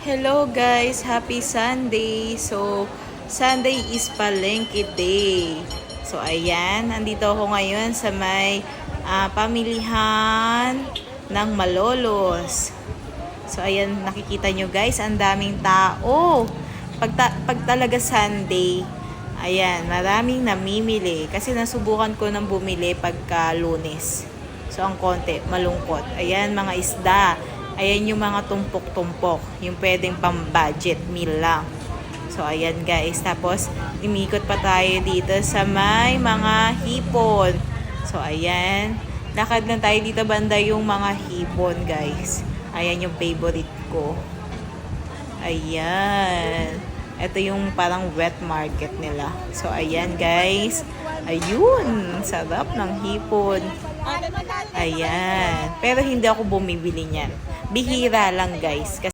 Hello guys, happy Sunday. So, Sunday is Palengke Day. So, ayan, nandito ako ngayon sa may pamilihan ng Malolos. So, ayan, nakikita nyo guys, ang daming tao. Pag talaga Sunday, ayan, maraming namimili. Kasi nasubukan ko ng bumili pagka Lunes. So, ang konti, malungkot. Ayan, mga isda. Ayan yung mga tumpok-tumpok. Yung pwedeng pang-budget meal lang. So, ayan guys. Tapos, imikot pa tayo dito sa may mga hipon. So, ayan. Lakad lang tayo dito banda yung mga hipon guys. Ayan yung favorite ko. Ayan. Ito yung parang wet market nila. So, ayan guys. Ayun. Sarap ng hipon. Ayan. Pero hindi ako bumibili niyan. Bihira lang guys.